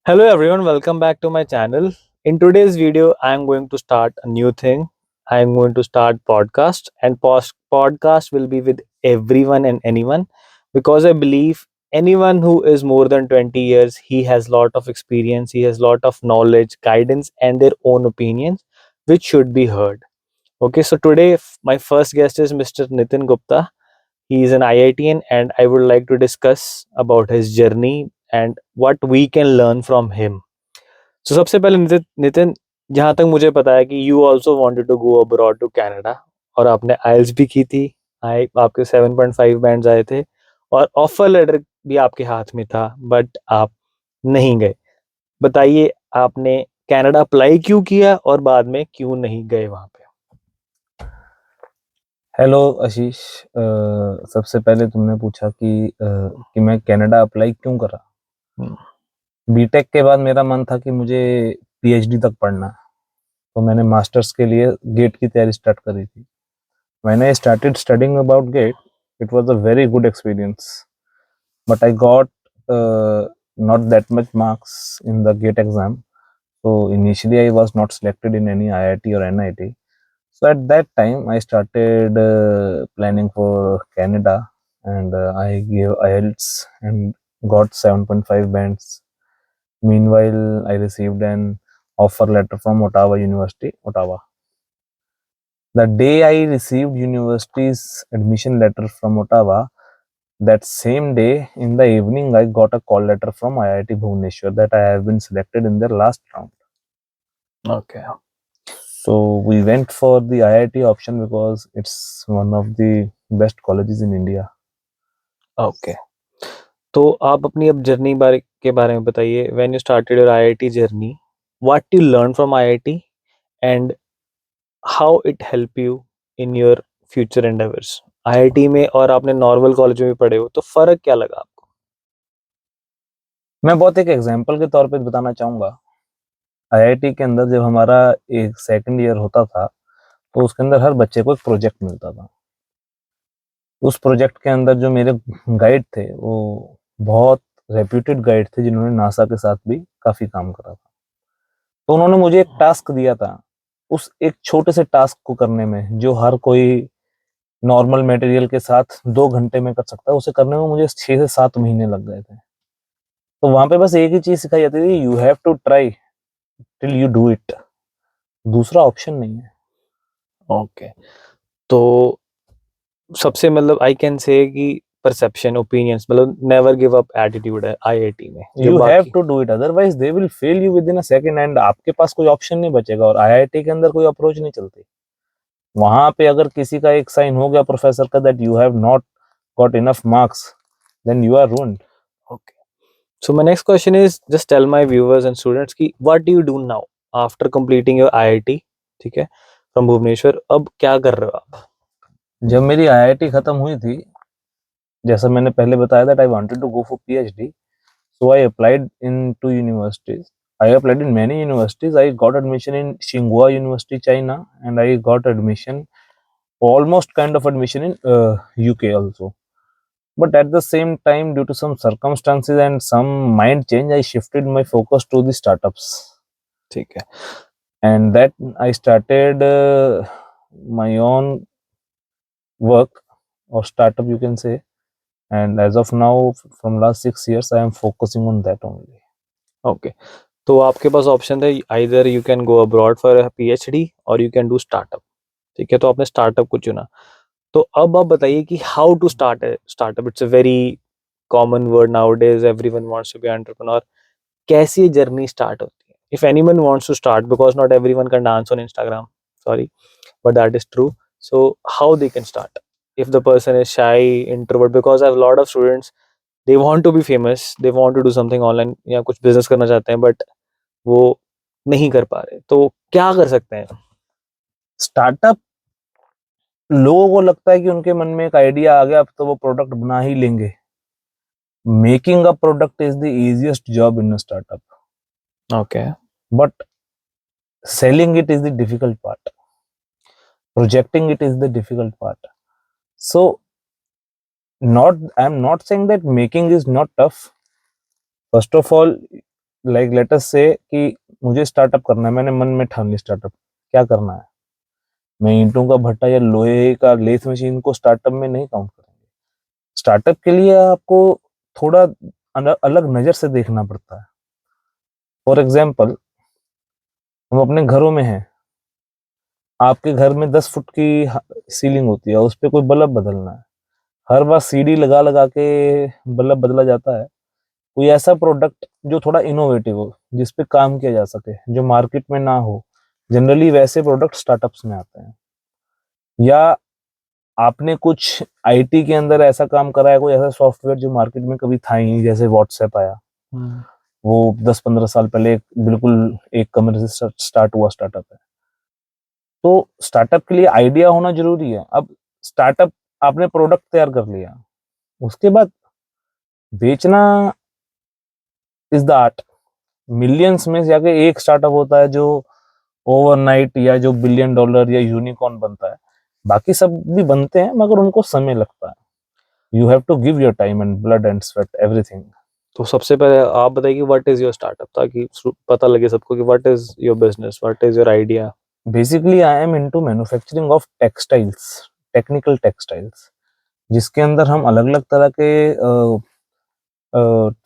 Hello everyone, welcome back to my channel. In today's video, I am going to start a new thing. I am going to start podcast and podcast will be with everyone and anyone because I believe anyone who is more than 20 years, he has lot of experience, he has lot of knowledge, guidance and their own opinions which should be heard. Okay, so today my first guest is Mr. Nitin Gupta. He is an IITian and I would like to discuss about his journey and what we can learn from him. So सबसे पहले नितिन जहाँ तक मुझे पता है कि you also wanted to go abroad to Canada और आपने आइल्स भी की थी। आई आपके 7.5 बैंड्स आए थे और ऑफर लेटर भी आपके हाथ में था बट आप नहीं गए। बताइए आपने कनाडा अप्लाई क्यों किया और बाद में क्यों नहीं गए वहाँ पे? हेलो आशीष। सबसे पहले तुमने पूछा कि मैं कनाडा अप्लाई क्यों करा। बीटेक के बाद मेरा मन था कि मुझे पीएचडी तक पढ़ना है, तो मैंने मास्टर्स के लिए गेट की तैयारी स्टार्ट करी थी। मैंने started studying about GATE. It was a very good experience, but I got not that much marks in the GATE exam, so initially I was not selected in any IIT or NIT. So at that time I started planning for Canada, and I gave IELTS and got 7.5 bands. Meanwhile, I received an offer letter from Ottawa University, Ottawa. The day I received university's admission letter from Ottawa, that same day in the evening I got a call letter from IIT Bhubaneswar that I have been selected in their last round. Okay. So we went for the IIT option because it's one of the best colleges in India. Okay, तो आप अपनी अब journey बारे में बताइए। When you started your IIT journey, what you learn from IIT and how it help you in your future endeavours. IIT में और आपने नॉर्मल कॉलेज में भी पढ़े हो, तो फर्क क्या लगा आपको? मैं बहुत एक एग्जांपल के तौर पे बताना चाहूँगा। आईआईटी के अंदर जब हमारा एक सेकंड ईयर होता था, तो उसके अंदर हर बच्चे को एक प्रोजेक्ट मिलता था। उस प्रोजेक्ट के अंदर जो मेरे गाइड थे, वो बहुत रेप्यूटेड गाइड थे जिन्होंने नासा के साथ भी काफ़ी काम करा था। तो उन्होंने मुझे एक टास्क दिया था। उस एक छोटे से टास्क को करने में, जो हर कोई नॉर्मल मटेरियल के साथ 2 घंटे में कर सकता है, उसे करने में मुझे 6 से 7 महीने लग गए थे। तो वहाँ पे बस एक ही चीज़ सिखाई जाती थी, you have to try till you do it. दूसरा ऑप्शन नहीं है। ओके, तो सबसे मतलब आई कैन से कि परसेप्शन, ओपिनियंस, मतलब नेवर गिव अप एटीट्यूड है आईआईटी में जो यू हैव बाकी। To do it, otherwise they will fail you within a second, and आपके पास कोई ऑप्शन नहीं बचेगा। और आईआईटी के अंदर कोई अप्रोच नहीं चलती। वहाँ पे अगर किसी का एक साइन हो गया प्रोफेसर का that you have not got enough marks, then you are ruined. Okay, so my next question is just tell my viewers and students कि what do you do now after completing your IIT, ठीक है, from Bhubaneswar. अब क्या कर रहे हो आप? जब मेरी आईआईटी खत्म हुई थी, जैसा मैंने पहले बताया that I wanted to go for PhD, so I applied in 2 universities. I applied in many universities. I got admission in Tsinghua University, China, and I got admission, almost kind of admission in UK also. But at the same time, due to some circumstances and some mind change, I shifted my focus to the startups, ठीक है, and that I started my own work or startup, you can say. And as of now, from last 6 years, I am focusing on that only. Okay, तो आपके पास option थे, either you can go abroad for a PhD और you can do startup, ठीक है, तो आपने startup को चुना। तो अब आप बताइए कि हाउ टू स्टार्ट है startup. It's a very common word nowadays, everyone wants to be entrepreneur. कैसी जर्नी स्टार्ट होती है? If anyone wants to start, because not everyone can dance on Instagram, sorry, but that is true. So how they can start if the person is shy, introvert? Because I have a lot of students, they want to be famous, they want to do something online या कुछ business करना चाहते हैं but वो नहीं कर पा रहे, तो क्या कर सकते हैं? स्टार्टअप, लोगों को लगता है कि उनके मन में एक आइडिया आ गया, अब तो वो प्रोडक्ट बना ही लेंगे। Making a product is the easiest job in a startup, Okay. But selling it is the difficult part, projecting it is the difficult part. So not, I am not saying that making is not tough. First of all, like let us से कि मुझे startup करना है, मैंने मन में ठान लिया स्टार्टअप क्या करना है, मैं ईंटों का भट्टा या लोहे का लेथ मशीन को स्टार्टअप में नहीं काउंट करेंगे। स्टार्टअप के लिए आपको थोड़ा अलग नजर से देखना पड़ता है। फॉर एग्जाम्पल, हम अपने घरों में हैं, आपके घर में 10 फुट की सीलिंग होती है, उस पर कोई बल्ब बदलना है, हर बार सीढ़ी लगा लगा के बल्ब बदला जाता है। कोई ऐसा प्रोडक्ट जो थोड़ा इनोवेटिव हो, जिस पे काम किया जा सके, जो मार्केट में ना हो, जनरली वैसे प्रोडक्ट स्टार्टअप्स में आते हैं। या आपने कुछ आईटी के अंदर ऐसा काम करा है, कोई ऐसा सॉफ्टवेयर जो मार्केट में कभी था ही नहीं, जैसे व्हाट्सएप आया, वो 10-15 साल पहले बिल्कुल एक कमरे से स्टार्ट हुआ स्टार्टअप है। तो स्टार्टअप के लिए आइडिया होना जरूरी है। अब स्टार्टअप, आपने प्रोडक्ट तैयार कर लिया, उसके बाद बेचना इज द आर्ट। मिलियंस में जाके एक स्टार्टअप होता है जो ओवरनाइट या जो बिलियन डॉलर या यूनिकॉर्न बनता है। बाकी सब भी बनते हैं मगर उनको समय लगता है। You have to give your time and blood and sweat everything. तो सबसे पहले आप बताइए कि व्हाट इज योर स्टार्टअप, ताकि पता लगे सबको कि what is your business, what is your idea. Basically I am into manufacturing of textiles, technical textiles, जिसके अंदर हम अलग अलग तरह के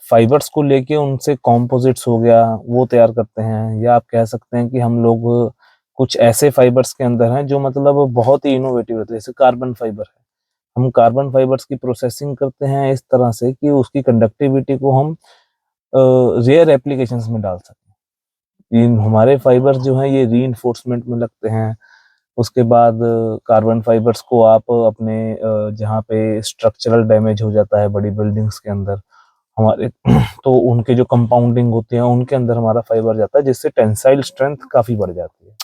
फाइबर्स को लेके उनसे कॉम्पोजिट्स हो गया वो तैयार करते हैं। या आप कह सकते हैं कि हम लोग कुछ ऐसे फाइबर्स के अंदर हैं जो मतलब बहुत ही इनोवेटिव होते हैं, जैसे कार्बन फाइबर है। हम कार्बन फाइबर्स की प्रोसेसिंग करते हैं इस तरह से कि उसकी कंडक्टिविटी को हम रेयर एप्लीकेशंस में डाल सकें। इन हमारे फाइबर्स जो हैं ये रीइंफोर्समेंट में लगते हैं। उसके बाद कार्बन फाइबर्स को आप अपने जहाँ पे स्ट्रक्चरल डैमेज हो जाता है बड़ी बिल्डिंग्स के अंदर हमारे तो उनके जो कंपाउंडिंग होते हैं उनके अंदर हमारा फाइबर जाता है, जिससे टेंसाइल स्ट्रेंथ काफी बढ़ जाती है।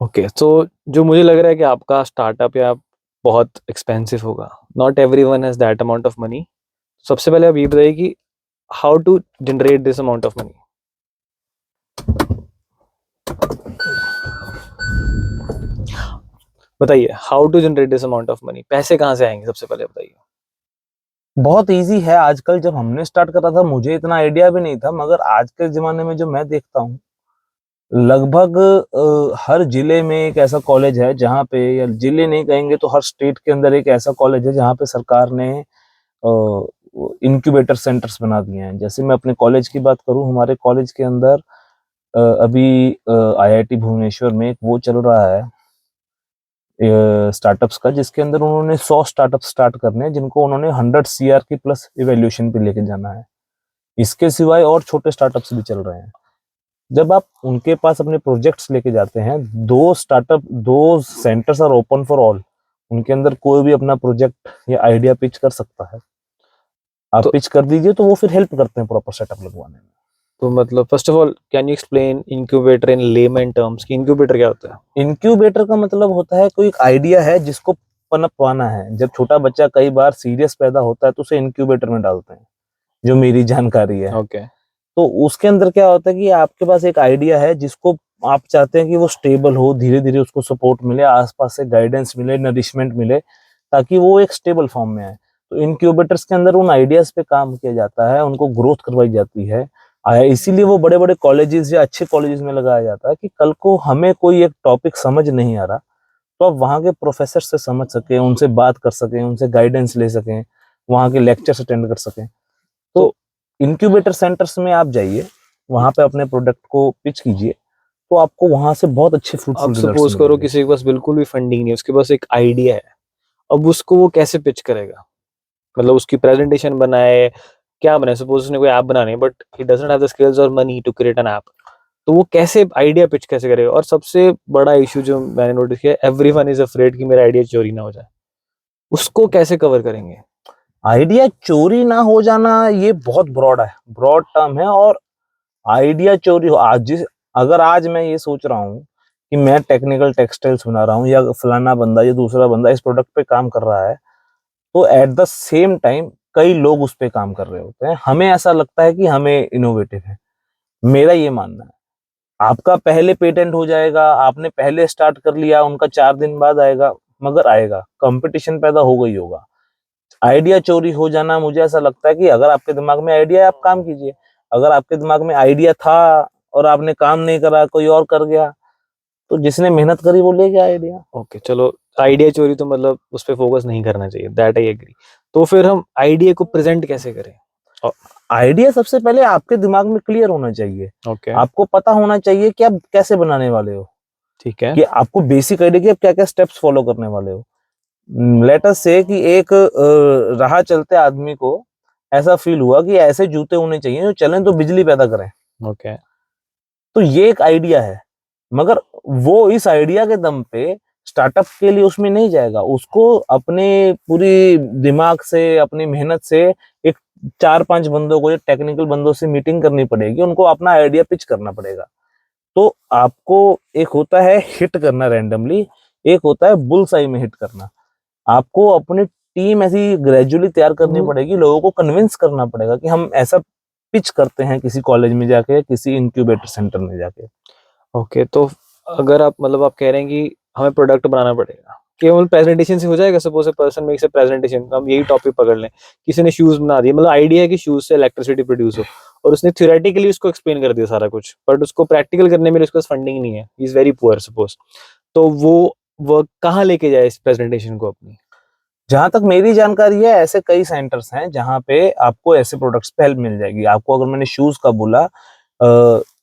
ओके, तो जो मुझे लग रहा है कि आपका स्टार्टअप या बहुत एक्सपेंसिव होगा, not everyone has that amount of money. सबसे पहले आप ये बताइए कि how to generate this amount of money. बताइए, how to generate this amount of money, पैसे कहाँ से आएंगे, सबसे पहले बताइए। बहुत इजी है। आजकल जब हमने स्टार्ट करा था मुझे इतना आइडिया भी नहीं था, मगर आज के जमाने में जो मैं देखता हूँ, लगभग हर जिले में एक ऐसा कॉलेज है जहाँ पे, या जिले नहीं कहेंगे तो हर स्टेट के अंदर एक ऐसा कॉलेज है जहाँ पे सरकार ने इंक्यूबेटर सेंटर्स बना दिए हैं। जैसे मैं अपने कॉलेज की बात करूं, हमारे कॉलेज के अंदर अभी आईआईटी भुवनेश्वर में एक वो चल रहा है स्टार्टअप्स का, जिसके अंदर उन्होंने 100 स्टार्टअप स्टार्ट करने हैं, जिनको उन्होंने 100 सीआर की प्लस इवैल्यूएशन पे लेके जाना है। इसके सिवाय और छोटे स्टार्टअप्स भी चल रहे हैं। जब आप उनके पास अपने प्रोजेक्ट्स लेके जाते हैं, दो centres are open for all. उनके अंदर कोई भी अपना प्रोजेक्ट या आइडिया पिच कर सकता है। आप तो पिच कर दीजिए तो वो फिर हेल्प करते हैं प्रॉपर सेटअप लगवाने में। तो मतलब first of all can you explain incubator in lemon terms कि इंक्यूबेटर क्या होता है। इंक्यूबेटर का मतलब होता है कोई एक आइडिया है जिसको पनपवाना है। जब छोटा बच्चा कई बार सीरियस पैदा होता है तो उसे इंक्यूबेटर में डालते हैं, जो मेरी जानकारी है। ओके। तो उसके अंदर क्या होता है कि आपके पास एक आइडिया है जिसको आप चाहते हैं कि वो स्टेबल हो, धीरे धीरे उसको सपोर्ट मिले, आसपास से गाइडेंस मिले, नरिशमेंट मिले, ताकि वो एक स्टेबल फॉर्म में आए। तो इनक्यूबेटर्स के अंदर उन आइडियाज पे काम किया जाता है, उनको ग्रोथ करवाई जाती है। इसीलिए वो बड़े बड़े कॉलेजेस या अच्छे कॉलेजेस में लगाया जाता है कि कल को हमें कोई एक टॉपिक समझ नहीं आ रहा तो आप वहाँ के प्रोफेसर से समझ सकें, उनसे बात कर सकें, उनसे गाइडेंस ले सकें, वहाँ के लेक्चर्स अटेंड कर सकें। तो तो इंक्यूबेटर सेंटर्स में आप जाइए, वहाँ पे अपने प्रोडक्ट को पिच कीजिए, तो आपको वहाँ से बहुत अच्छे अब फ्रूटफुल रिजल्ट्स सपोज करो मिलेंगे। किसी के पास बिल्कुल भी फंडिंग नहीं है, उसके पास एक आइडिया है, अब उसको वो कैसे पिच करेगा, मतलब उसकी प्रेजेंटेशन बनाए, क्या बनाए। सपोज उसने कोई ऐप बनानी है but he doesn't have the skills और money to create an app, तो वो कैसे आइडिया पिच कैसे करेगा। और सबसे बड़ा इशू जो मैंने नोटिस किया, एवरीवन इज अफ्रेड कि मेरा आइडिया चोरी ना हो जाए, उसको कैसे कवर करेंगे। आइडिया चोरी ना हो जाना ये बहुत ब्रॉड टर्म है। और आइडिया चोरी हो, अगर आज मैं ये सोच रहा हूँ कि मैं टेक्निकल टेक्सटाइल्स बना रहा हूँ, या फलाना बंदा या दूसरा बंदा इस प्रोडक्ट पे काम कर रहा है, तो एट द सेम टाइम कई लोग उस पे काम कर रहे होते हैं। हमें ऐसा लगता है कि हमें इनोवेटिव है, मेरा ये मानना है। आपका पहले पेटेंट हो जाएगा, आपने पहले स्टार्ट कर लिया, उनका 4 दिन बाद आएगा, मगर आएगा, कंपटीशन पैदा हो गई होगा। आइडिया चोरी हो जाना, मुझे ऐसा लगता है कि अगर आपके दिमाग में आइडिया है आप काम कीजिए, अगर आपके दिमाग में आइडिया था और आपने काम नहीं करा, कोई और कर गया, तो जिसने मेहनत करी वो ले गया आइडिया। ओके, चलो आइडिया चोरी तो मतलब उस पर फोकस नहीं करना चाहिए, दैट आई एग्री। तो फिर हम आइडिया को प्रेजेंट कैसे करें? आइडिया सबसे पहले आपके दिमाग में क्लियर होना चाहिए। ओके, आपको पता होना चाहिए कि आप कैसे बनाने वाले हो, ठीक है। कि आपको बेसिक आइडिया कि आप क्या क्या स्टेप्स फॉलो करने वाले हो। लेट अस से कि एक राह चलते आदमी को ऐसा फील हुआ कि ऐसे जूते होने चाहिए जो चलें तो बिजली पैदा करें, ओके, तो ये एक आइडिया है। मगर वो इस आइडिया के दम पे स्टार्टअप के लिए उसमें नहीं जाएगा, उसको अपने पूरी दिमाग से, अपनी मेहनत से एक 4-5 बंदों को, टेक्निकल बंदों से मीटिंग करनी पड़ेगी, उनको अपना आइडिया पिच करना पड़ेगा। तो आपको एक होता है हिट करना रैंडमली, एक होता है बुल्स आई में हिट करना। आपको अपनी टीम ऐसी ग्रेजुअली तैयार करनी पड़ेगी, लोगों को कन्विंस करना पड़ेगा कि हम ऐसा पिच करते हैं किसी कॉलेज में जाके, किसी इंक्यूबेटर सेंटर में जाके। ओके, तो अगर आप मतलब आप कह रहे हैं कि हमें प्रोडक्ट बनाना पड़ेगा, केवल प्रेजेंटेशन से हो जाएगा? Suppose a person makes a presentation, हम यही टॉपिक पकड़ लें, किसी ने शूज बना दिए, मतलब आइडिया है कि शूज से इलेक्ट्रिसिटी प्रोड्यूस हो, और उसने थ्योरेटिकली उसको एक्सप्लेन कर दिया सारा कुछ, बट उसको प्रैक्टिकल करने में उसके पास फंडिंग नहीं है, he is very poor suppose, तो वो कहाँ लेके जाए इस प्रेजेंटेशन को अपनी? जहां तक मेरी जानकारी है, ऐसे कई सेंटर्स हैं जहां पे आपको ऐसे प्रोडक्ट्स पे हेल्प मिल जाएगी। आपको अगर मैंने शूज का बोला,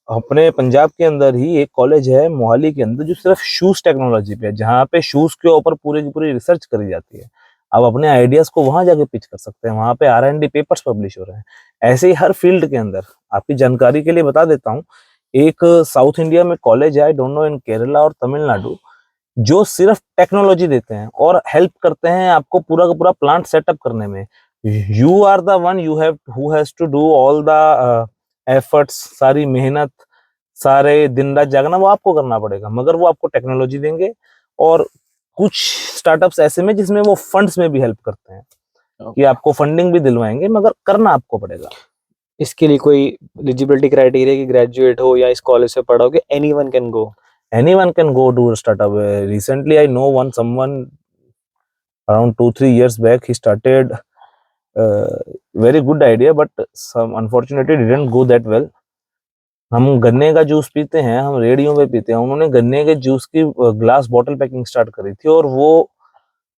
अपने पंजाब के अंदर ही एक कॉलेज है मोहाली के अंदर जो सिर्फ शूज टेक्नोलॉजी पे है, जहाँ पे शूज के ऊपर पूरी की पूरी रिसर्च करी जाती है। आप अपने आइडियाज को वहां जाके पिच कर सकते हैं, वहां पे R&D पेपर्स पब्लिश हो रहे हैं। ऐसे ही हर फील्ड के अंदर, आपकी जानकारी के लिए बता देता हूँ, एक साउथ इंडिया में कॉलेज है, आई डोंट नो इन केरला और तमिलनाडु, जो सिर्फ टेक्नोलॉजी देते हैं और हेल्प करते हैं आपको पूरा का पूरा प्लांट सेटअप करने में। You are the one you have who has to do all the efforts, सारी मेहनत, सारे दिन रात जागना वो आपको करना पड़ेगा, मगर वो आपको टेक्नोलॉजी देंगे। और कुछ स्टार्टअप्स ऐसे में जिसमें वो फंड्स में भी हेल्प करते हैं, कि आपको फंडिंग भी दिलवाएंगे, मगर करना आपको पड़ेगा। इसके लिए कोई एलिजिबिलिटी क्राइटेरिया कि ग्रेजुएट हो या इस कॉलेज से पढ़ा हो, कि anyone can go? Anyone can go do a startup. Recently, I know someone around 2-3 years back. He started very good idea, but some unfortunately didn't go that well. हम गन्ने का जूस पीते हैं, हम रेडियो पे पीते हैं, उन्होंने गन्ने के जूस की ग्लास बॉटल पैकिंग स्टार्ट करी थी, और वो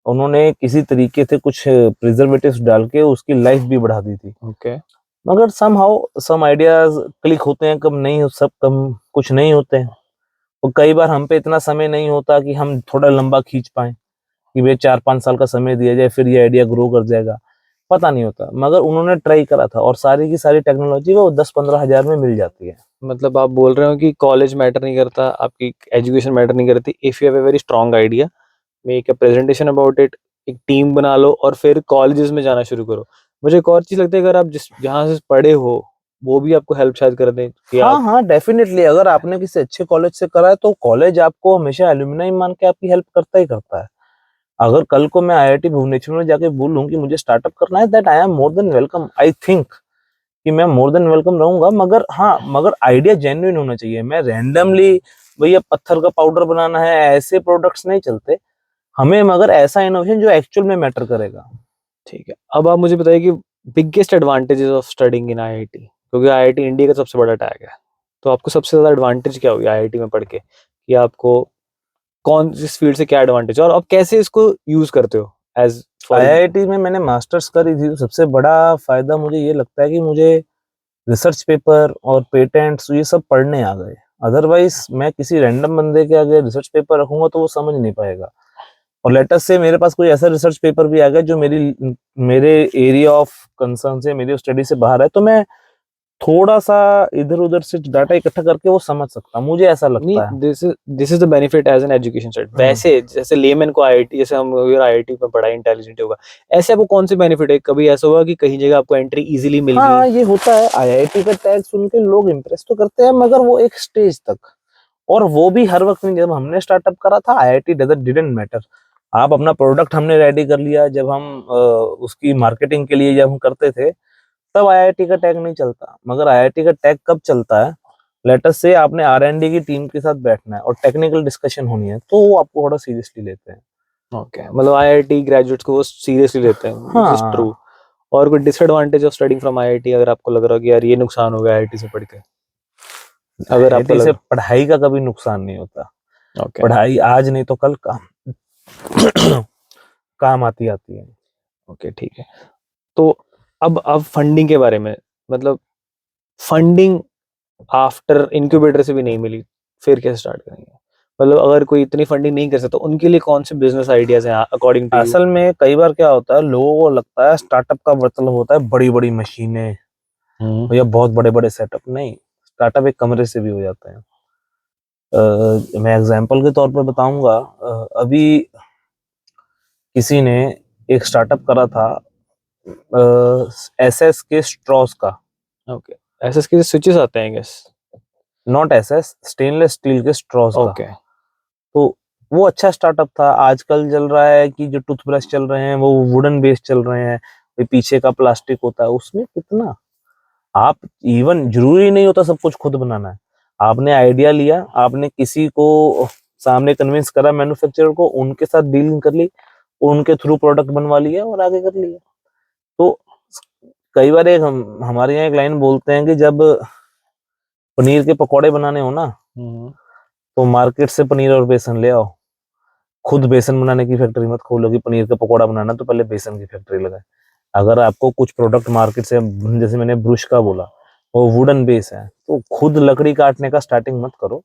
उन्होंने किसी तरीके से कुछ प्रिजर्वेटिव्स डाल के उसकी लाइफ भी बढ़ा दी थी। ओके, मगर somehow some ideas क्लिक होते हैं, कब नहीं, सब कम कुछ नहीं होते हैं। और कई बार हम पे इतना समय नहीं होता कि हम थोड़ा लंबा खींच पाए, कि भैया 4-5 साल का समय दिया जाए फिर ये आइडिया ग्रो कर जाएगा, पता नहीं होता। मगर उन्होंने ट्राई करा था, और सारी की सारी टेक्नोलॉजी वो 10-15 हजार में मिल जाती है। मतलब आप बोल रहे हो कि कॉलेज मैटर नहीं करता, आपकी एजुकेशन मैटर नहीं करती, if you have a very strong idea, make a presentation about it, एक टीम बना लो और फिर कॉलेजेस में जाना शुरू करो। मुझे एक और चीज लगता है, अगर आप जिस जहाँ से पढ़े हो वो भी आपको हेल्प शायद कर दें कि हाँ आप। हाँ, डेफिनेटली। अगर आपने किसी अच्छे कॉलेज से करा है तो कॉलेज आपको हमेशा एलुमनाई मान के आपकी हेल्प करता ही करता है। अगर कल को मैं IIT भुवनेश्वर में जाके बोलूं कि मुझे स्टार्टअप करना है, that I am more than welcome. I think कि मैं मोर देन वेलकम रहूंगा। मगर हाँ, मगर आइडिया जेन्युइन होना चाहिए। मैं रैंडमली भैया पत्थर का पाउडर बनाना है, ऐसे प्रोडक्ट्स नहीं चलते हमें, मगर ऐसा इनोवेशन जो एक्चुअल में मैटर करेगा। ठीक है, अब आप मुझे बताइए कि biggest advantages of studying in IIT, क्योंकि IIT इंडिया का सबसे बड़ा टैग है, तो आपको सबसे ज्यादा एडवांटेज क्या हुई IIT में पढ़ के, कि आपको कौन इस फील्ड से क्या एडवांटेज है और आप कैसे इसको यूज करते हो एज फॉर? IIT में मैंने मास्टर्स करी थी, तो सबसे बड़ा फायदा मुझे ये लगता है कि मुझे रिसर्च पेपर और पेटेंट्स ये सब पढ़ने आ गए। अदरवाइज मैं किसी रैंडम बंदे के आगे रिसर्च पेपर रखूंगा तो वो समझ नहीं पाएगा। और लेटर से मेरे पास कोई ऐसा रिसर्च पेपर भी आ गया जो मेरे एरिया ऑफ कंसर्न से, मेरी स्टडी से बाहर है, तो मैं थोड़ा सा इधर उधर से डाटा इकट्ठा करके वो समझ सकता, मुझे ऐसा नहीं, लगता है। This is the benefit as an education side. वैसे जैसे लेमैन को IIT, जैसे हम IIT में पढ़ा इंटेलिजेंट होगा, ऐसे आपको कौन से बेनिफिट है? कभी ऐसा हुआ कि कहीं जगह आपको एंट्री इजीली मिल हाँ, गई? ये होता है। IIT का टैग सुन के लोग इम्प्रेस तो करते हैं, मगर वो एक स्टेज तक, और वो भी हर वक्त नहीं। जब हमने स्टार्टअप करा था, IIT डिडंट मैटर। आप अपना प्रोडक्ट हमने रेडी कर लिया, जब हम उसकी मार्केटिंग के लिए जब हम करते थे, तब IIT का टैग नहीं चलता। मगर IIT का टैग कब चलता है, लेटर से आपने R&D की टीम के साथ बैठना है और टेक्निकल डिस्कशन होनी है, तो वो आपको थोड़ा सीरियसली लेते हैं। ओके, मतलब IIT ग्रेजुएट्स को वो सीरियसली लेते हैं, विच इज ट्रू। हाँ, और कोई disadvantage of studying from IIT, अगर आपको लग रहा हो कि यार ये नुकसान हो गया आईआईटी से पढ़ के, अगर आपको आईआईटी से लगा। पढ़ाई का कभी नुकसान नहीं होता। ओके पढ़ाई आज नहीं तो कल काम काम आती है। ओके ठीक है। तो अब फंडिंग के बारे में, मतलब फंडिंग आफ्टर इनक्यूबेटर से भी नहीं मिली, फिर कैसे स्टार्ट करेंगे? मतलब अगर कोई इतनी फंडिंग नहीं कर सकता, उनके लिए कौन से बिजनेस आइडियाज हैं अकॉर्डिंग टू यू? असल में कई बार क्या होता है, लोगों को लगता है स्टार्टअप का मतलब होता है बड़ी बड़ी मशीनें या बहुत बड़े बड़े सेटअप। नहीं, स्टार्टअप एक कमरे से भी हो जाता है। मैं एग्जांपल के तौर पर बताऊंगा। अभी किसी ने एक स्टार्टअप करा था एसएस के स्ट्रॉस का। ओके, एसएस के स्विचेस आते हैं guess. Not SS, stainless steel के स्ट्रॉस का। ओके तो वो अच्छा स्टार्टअप था। आजकल चल रहा है कि जो टूथब्रश चल रहे हैं वो वुडन बेस्ड चल रहे हैं, ये पीछे का प्लास्टिक होता है, उसमें कितना आप इवन जरूरी नहीं होता सब कुछ खुद बनाना है। आपने आइडिया लिया, आपने किसी को सामने कन्विंस करा, मैन्युफैक्चरर को, उनके साथ डीलिंग कर ली, उनके थ्रू प्रोडक्ट बनवा लिया और आगे कर लिया। तो कई बार एक हमारे यहाँ एक लाइन बोलते हैं कि जब पनीर के पकौड़े बनाने हो ना, तो मार्केट से पनीर और बेसन ले आओ। खुद बेसन बनाने की फैक्ट्री मत खोलो कि पनीर का पकौड़ा बनाना तो पहले बेसन की फैक्ट्री लगाए। अगर आपको कुछ प्रोडक्ट मार्केट से, जैसे मैंने ब्रुश का बोला, वो वुडन बेस है, तो खुद लकड़ी काटने का स्टार्टिंग मत करो।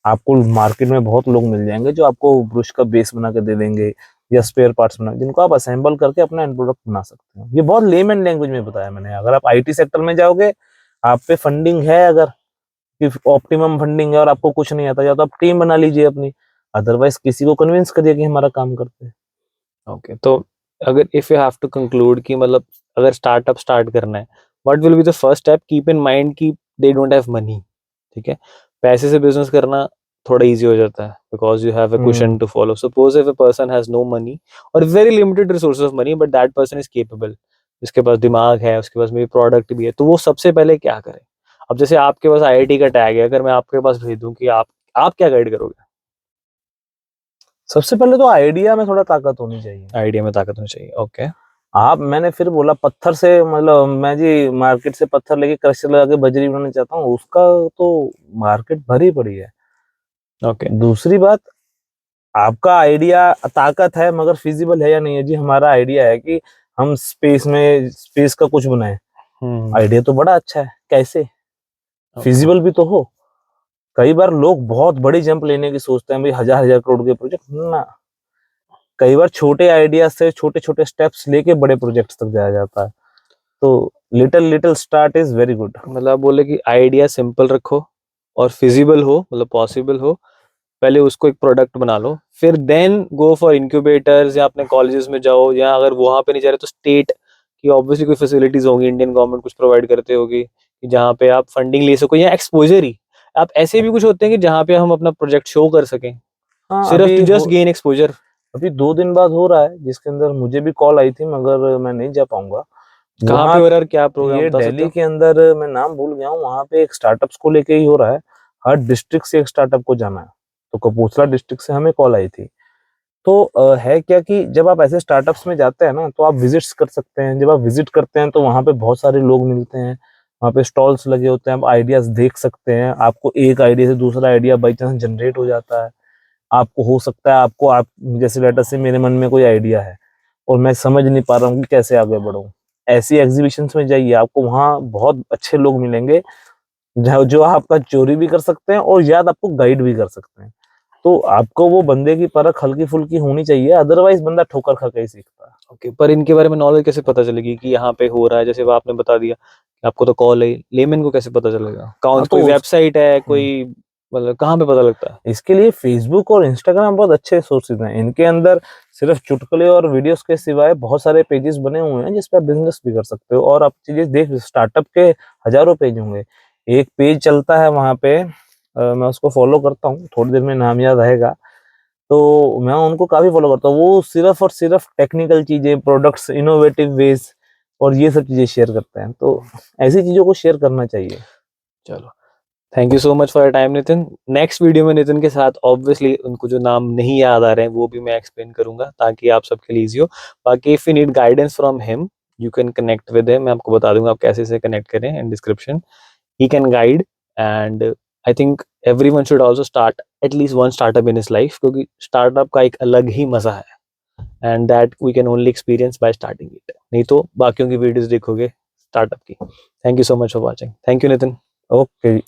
आपको मार्केट में बहुत लोग मिल जाएंगे जो आपको ब्रुश का बेस बना के दे देंगे या स्पेयर पार्ट्स बना, जिनको आप असेंबल करके अपना एंड प्रोडक्ट बना सकते हो। ये बहुत लेमन लैंग्वेज में बताया मैंने। अगर आप आईटी सेक्टर में जाओगे, आप पे फंडिंग है, अगर कि ऑप्टिमम फंडिंग है और आपको कुछ नहीं आता, या तो आप टीम बना लीजिए अपनी, अदरवाइज किसी को कन्विंस करिए कि हमारा काम करते हैं। ओके, तो अगर if you have to conclude कि मतलब अगर स्टार्टअप स्टार्ट करना है, what will be the first step? Keep in mind कि दे डोंट हैव मनी, ठीक है? पैसे से बिजनेस करना थोड़ा इजी हो जाता है because you have a question to follow. Suppose if a person has no money और very limited resources of money, but that person is capable, जिसके पास दिमाग है, उसके पास मेरी प्रोडक्ट भी है, तो वो सबसे पहले क्या करे? अब जैसे आपके पास आईआईटी का टैग है, अगर मैं आपके पास भेज दूं कि आप क्या गाइड करोगे? सबसे पहले तो आइडिया में थोड़ा ताकत होनी चाहिए। आइडिया में ताकत होनी चाहिए। ओके आप, मैंने फिर बोला पत्थर से, मतलब मैं जी मार्केट से पत्थर लेके क्रशर लगा के बजरी बनाना चाहता हूँ, उसका तो मार्केट भरी पड़ी है। ओके दूसरी बात, आपका आइडिया ताकत है मगर फिजिबल है या नहीं है? जी हमारा आइडिया है कि हम स्पेस का कुछ बनाए। आइडिया तो बड़ा अच्छा है, कैसे फिजिबल भी तो हो। कई बार लोग बहुत बड़ी जंप लेने की सोचते हैं, भाई 1000 करोड़ के प्रोजेक्ट ना। कई बार छोटे आइडिया से छोटे छोटे स्टेप्स लेके बड़े प्रोजेक्ट्स तक जाया जाता है। तो little little start is very good. मतलब आप बोले कि आइडिया सिंपल रखो और फिजिबल हो, मतलब पॉसिबल हो, पहले उसको एक प्रोडक्ट बना लो, फिर देन गो फॉर इंक्यूबेटर्स या अपने कॉलेजेस में जाओ, या अगर वहां पे नहीं जा रहे तो स्टेट की ऑब्वियसली कोई फैसिलिटीज होंगी, इंडियन गवर्नमेंट कुछ प्रोवाइड करते होगी कि जहाँ पे आप फंडिंग ले सको, या एक्सपोजर ही आप ऐसे भी कुछ होते हैं कि जहाँ पे हम अपना प्रोजेक्ट शो कर सकें, हाँ, सिर्फ टू जस्ट गेन एक्सपोजर। अभी 2 दिन बाद हो रहा है, जिसके अंदर मुझे भी कॉल आई थी मगर मैं नहीं जा पाऊंगा कहाँ पे वहाँ। हो रहा है और क्या प्रोग्राम ये बता सकते दिल्ली हो? के अंदर, मैं नाम भूल गया हूँ, वहाँ पे एक स्टार्टअप्स को लेके ही हो रहा है। हर डिस्ट्रिक्ट से एक स्टार्टअप को जाना है। तो कपूरथला डिस्ट्रिक्ट से हमें कॉल आई थी। तो है क्या कि जब आप ऐसे स्टार्टअप्स में जाते हैं ना, तो आप विजिट्स कर सकते हैं। जब आप विजिट करते हैं तो वहाँ पे बहुत सारे लोग मिलते हैं, वहाँ पे स्टॉल्स लगे होते हैं, आप आइडियाज देख सकते हैं। आपको एक आइडिया से दूसरा आइडिया बाई चांस जनरेट हो जाता है। आपको हो सकता है, आपको, आप जैसे लेटर से मेरे मन में कोई आइडिया है और मैं समझ नहीं पा रहा हूँ कि कैसे आगे बढ़ूं, ऐसी एग्जीबिशंस में जाइए, आपको वहाँ बहुत अच्छे लोग मिलेंगे जो आपका चोरी भी कर सकते हैं और याद आपको गाइड भी कर सकते हैं। तो आपको वो बंदे की परख हल्की फुल्की होनी चाहिए, अदरवाइज बंदा ठोकर खा के ही सीखता है। ओके, पर इनके बारे में नॉलेज कैसे पता चलेगी कि यहाँ पे हो रहा है? जैसे वो आपने बता दिया कि आपको तो कॉल है, लेमन को कैसे पता चलेगा? कौन, हाँ, कोई वेबसाइट है, कोई, मतलब कहाँ पे पता लगता है? इसके लिए फेसबुक और इंस्टाग्राम बहुत अच्छे सोर्सेज हैं। इनके अंदर सिर्फ चुटकुले और वीडियोस के सिवाय बहुत सारे पेजेस बने हुए हैं जिस पे आप बिजनेस भी कर सकते हो। और आप चीजें देख, स्टार्टअप के हजारों पेज होंगे। एक पेज चलता है वहां पे, मैं उसको फॉलो करता हूँ, थोड़ी देर में नाम याद आएगा। तो मैं उनको काफी फॉलो करता हूँ। वो सिर्फ और सिर्फ टेक्निकल चीजें, प्रोडक्ट्स, इनोवेटिव वेज और ये सब चीजें शेयर करते हैं। तो ऐसी चीजों को शेयर करना चाहिए। चलो, thank you so much for your time Nitin. Next video में नितिन के साथ ऑब्वियसली उनको जो नाम नहीं याद आ रहे हैं वो भी मैं एक्सप्लेन करूंगा ताकि आप सबके लिए इजी हो। बाकी if you need guidance from him, you can connect with him. मैं आपको बता दूंगा आप कैसे से connect करें in description. He can guide, and I think everyone should also start at least one startup in his life, क्योंकि startup का एक अलग ही मजा है, and that we can only experience by starting it. नहीं तो बाकियों की वीडियोस देखोगे startup की. Thank you so much for watching. Thank you, Nitin. Okay